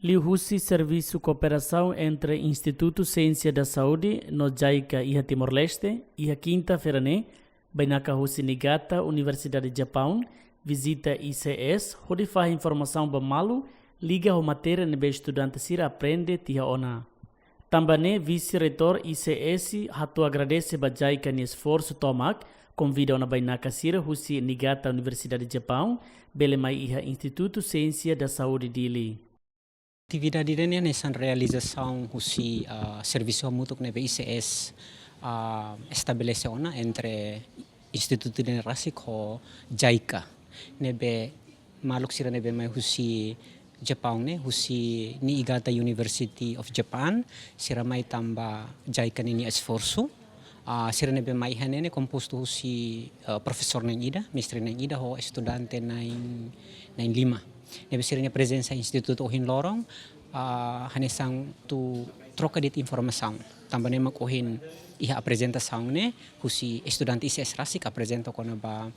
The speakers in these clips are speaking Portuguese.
Liu-husi Serviço Cooperação entre Instituto Ciência da Saúde no JICA e Timor-Leste e a quinta-feira Bainaka husi Niigata Universidade de Japão visita ICS onde faz informação bamalu liga a matéria nebe estudante sira aprende tia ona. Também vice-reitor ICS hatu agradece ba JICA ni esforço tomak convida ona Bainaka sira husi Niigata Universidade de Japão bele mai iha Instituto Ciência da Saúde dili. Atividade ini nessa realização do serviço mútuo nebe ICS estabelece ona entre Instituto de Rasik ho JICA nebe maluk sira nebe mai husi Jepang ne husi Niigata University of Japan sira mai tamba JICA ni esforço sira nebe mai hanene composto husi professor nang ida mestre nang ida ho estudante nang lima nebe sirnya presença instituto ohin lorong hanesang tu troca dit informação também makohin iha apresentação ne husi estudante ICS Rasik apresenta kona ba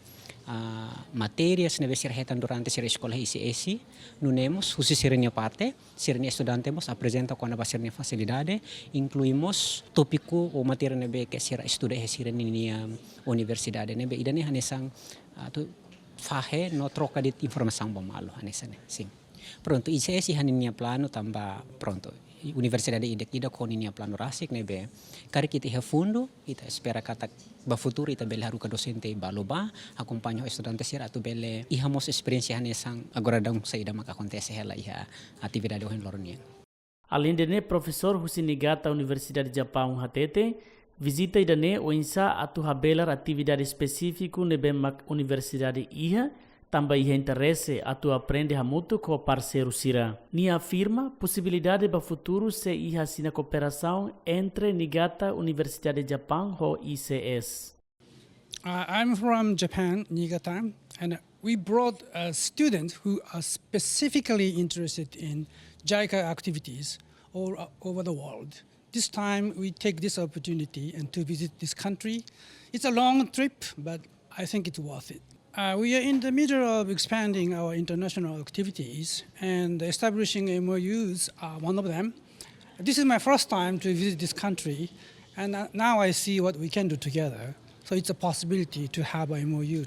matérias nebe sirhetan durante sir escola ICS nunemos husi sirnya parte sirnya estudante mos apresenta kona ba sirnya facilidade incluímos tópico ou matéria nebe que sira estuda sirnya universidade nebe idane hanesang tu fahe no troca dit informação bamalo hanesane sim pronto ICS haninya plano tamba pronto Universidade ida koninya plano Rasik nebe kari kita iha fundo ita espera kata ba futuro ita bele haruka docente baloba acompanho estudante sira atu bele iha mos experiência hanesang agora dang saída maka acontece hela iha atividade ohen lornia. Além de professor husi Niigata Universidade de Japão hatete visita idane o insa atu habelar atividade específico nebe mak universidade iha também interesse atu aprende hamutu com parceiro sira. Ni afirma possibilidade para futuro se iha sina cooperação entre Niigata Universidade de Japão e ICS. I'm from Japan, Niigata, and we brought students who are specifically interested in JICA activities all over the world. This time we take this opportunity and to visit this country. It's a long trip, but I think it's worth it. We are in the middle of expanding our international activities and establishing MOUs are one of them. This is my first time to visit this country, and now I see what we can do together. So it's a possibility to have a MOU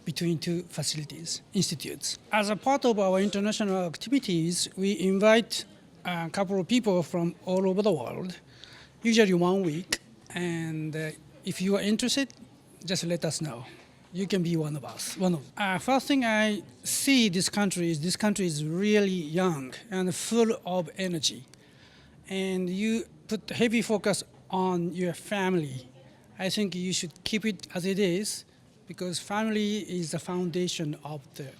between two facilities, institutes. As a part of our international activities, we invite a couple of people from all over the world, usually 1 week. And if you are interested, just let us know. You can be one of us. First thing I see this country is really young and full of energy. And you put heavy focus on your family. I think you should keep it as it is because family is the foundation of the...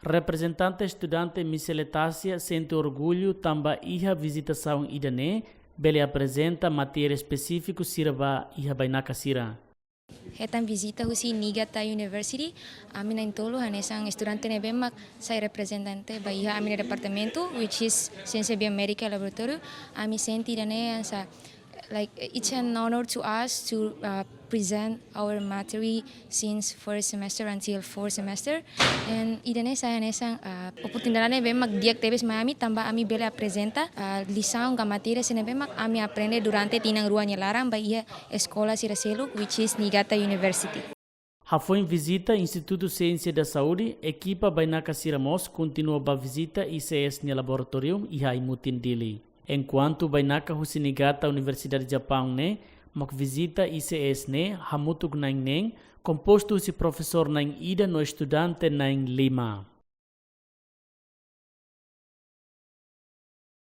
Representante estudante Miseletácia sente orgulho tamba iha visitação idane bele apresenta matéria específico sirva iha Bainaka sira. Hetang visita husi Niigata University, amin na intolo hanesang estudante nebemak sa representante ba iha amin departamento which is Ciencia Biomedica Laboratorio. Ami senti dane sa like it's an honor to us to present our material since first semester until fourth semester and idane sa hanesang oportunidade nebemak diak tebes Miami tamba ami bele apresenta lição ga matéria se nebemak ami aprende durante tinang ruanya larang ba iha escola siraselo which is Niigata University. Foi visita Instituto Ciência da Saúde, equipa Bainaka Siramos continua a visita ICS no laboratório e a imutin dili. Enquanto Bainaka husi Niigata Universidade de Japão mak visita ICS hamutuk naing composto husi professor naing ida no estudante naing lima.